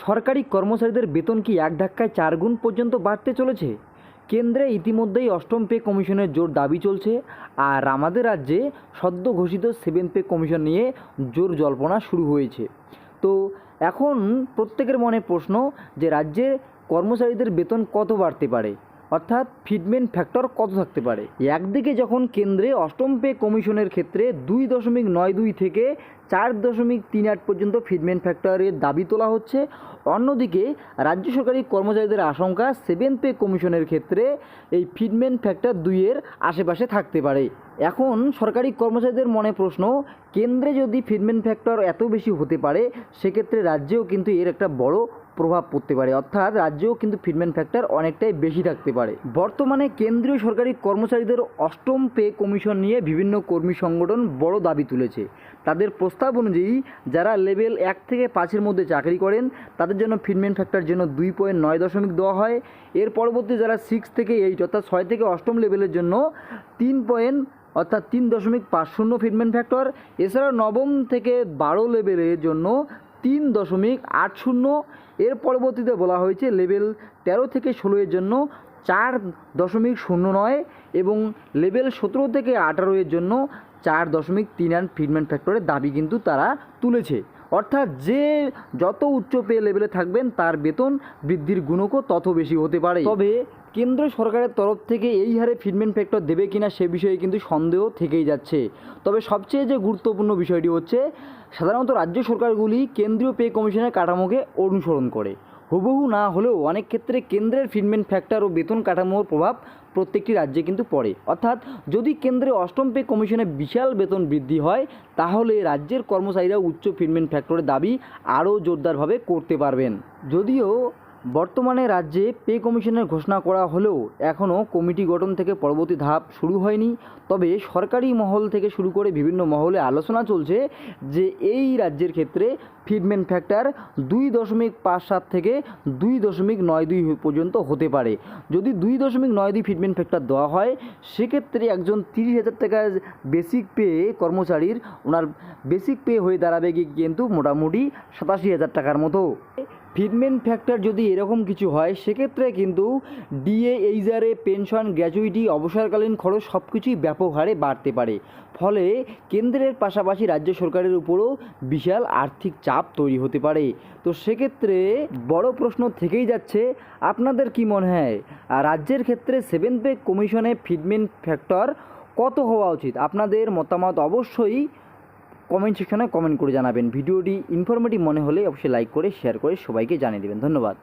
সরকারি কর্মচারীদের বেতন কি এক ধাক্কায় 4 গুণ পর্যন্ত বাড়তে চলেছে? কেন্দ্রে ইতিমধ্যেই অষ্টম পে কমিশনের জোর দাবি চলছে, আর আমাদের রাজ্যে সদ্য ঘোষিত 7 পে কমিশন নিয়ে জোর জল্পনা শুরু হয়েছে। তো এখন প্রত্যেকের মনে প্রশ্ন যে রাজ্যে কর্মচারীদের বেতন কত বাড়তে পারে, অর্থাৎ ফিটমেন্ট ফ্যাক্টর কত থাকতে পারে। একদিকে যখন কেন্দ্রে অষ্টম পে কমিশনের ক্ষেত্রে 2.92 থেকে 4.38 পর্যন্ত ফিটমেন্ট ফ্যাক্টরের দাবি তোলা হচ্ছে, অন্যদিকে রাজ্য সরকারি কর্মচারীদের আশঙ্কা 7 পে কমিশনের ক্ষেত্রে এই ফিটমেন্ট ফ্যাক্টর 2-এর আশেপাশে থাকতে পারে। এখন সরকারি কর্মচারীদের মনে প্রশ্ন, কেন্দ্রে যদি ফিটমেন্ট ফ্যাক্টর এত বেশি হতে পারে, সেক্ষেত্রে রাজ্যেও কিন্তু এর একটা বড় প্রভাব পড়তে পারে, অর্থাৎ রাজ্যেও কিন্তু ফিটমেন্ট ফ্যাক্টর অনেকটাই বেশি থাকতে পারে। বর্তমানে কেন্দ্রীয় সরকারি কর্মচারীদের অষ্টম পে কমিশন নিয়ে বিভিন্ন কর্মী সংগঠন বড় দাবি তুলেছে। তাদের প্রস্তাব অনুযায়ী যারা লেভেল 1 থেকে 5-এর মধ্যে চাকরি করেন তাদের জন্য ফিটমেন্ট ফ্যাক্টর জন্য 2.9 দেওয়া হয়। এর পরবর্তী যারা 6 থেকে 8 অর্থাৎ 6 থেকে অষ্টম লেভেলের জন্য 3.50 ফিটমেন্ট ফ্যাক্টর। এছাড়াও নবম থেকে 12 লেভেলের জন্য 3.80। এর পরবর্তীতে বলা হয়েছে লেভেল 13 থেকে 16-এর জন্য 4.09 এবং লেভেল 17 থেকে 18-এর জন্য 4.38 ফিটমেন্ট ফ্যাক্টরের দাবি কিন্তু তারা তুলেছে। অর্থাৎ যে যত উচ্চ পে লেভেলে থাকবেন তার বেতন বৃদ্ধির গুণকও তত বেশি হতে পারে। তবে কেন্দ্র সরকারের তরফ থেকে এই হারে ফিটমেন্ট ফ্যাক্টর দেবে কিনা সে বিষয়ে কিন্তু সন্দেহ থেকেই যাচ্ছে। তবে সবচেয়ে যে গুরুত্বপূর্ণ বিষয়টি হচ্ছে, সাধারণত রাজ্য সরকারগুলি কেন্দ্রীয় পে কমিশনের কাঠামোকে অনুসরণ করে। হুবহু না হলেও অনেক ক্ষেত্রে কেন্দ্রের ফিটমেন্ট ফ্যাক্টর ও বেতন কাঠামোর প্রভাব প্রত্যেকটি রাজ্যে কিন্তু পড়ে। অর্থাৎ যদি কেন্দ্রে অষ্টম পে কমিশনে বিশাল বেতন বৃদ্ধি হয়, তাহলে রাজ্যের কর্মচারীরা উচ্চ ফিটমেন্ট ফ্যাক্টরের দাবি আরও জোরদারভাবে করতে পারবেন। যদিও বর্তমানে রাজ্যে পে কমিশনের ঘোষণা করা হলেও এখনও কমিটি গঠন থেকে পরবর্তী ধাপ শুরু হয়নি। তবে সরকারি মহল থেকে শুরু করে বিভিন্ন মহলে আলোচনা চলছে যে এই রাজ্যের ক্ষেত্রে ফিটমেন্ট ফ্যাক্টর 2.57 থেকে 2.92 পর্যন্ত হতে পারে। যদি 2.92 ফিটমেন্ট ফ্যাক্টর দেওয়া হয়, সেক্ষেত্রে একজন 30,000 টাকা বেসিক পে কর্মচারীর ওনার বেসিক পে হয়ে দাঁড়াবে কিন্তু মোটামুটি 87,000 টাকার মতো। ফিটমেন্ট ফ্যাক্টর যদি এরকম কিছু হয়, সেক্ষেত্রে কিন্তু ডিএ, এইচআরএ, পেনশন, গ্র্যাচুইটি, অবসরকালীন খরচ সব কিছুই ব্যাপক হারে বাড়তে পারে। ফলে কেন্দ্রের পাশাপাশি রাজ্য সরকারের উপরও বিশাল আর্থিক চাপ তৈরি হতে পারে। তো সেক্ষেত্রে বড় প্রশ্ন থেকেই যাচ্ছে, আপনাদের কি মনে হয় রাজ্যের ক্ষেত্রে 7 পে কমিশনে ফিটমেন্ট ফ্যাক্টর কত হওয়া উচিত? আপনাদের মতামত অবশ্যই কমেন্ট সেকশনে কমেন্ট করে জানাবেন। ভিডিওটি ইনফরমেটিভ মনে হলে অবশ্যই লাইক করে শেয়ার করে সবাইকে জানিয়ে দেবেন। ধন্যবাদ।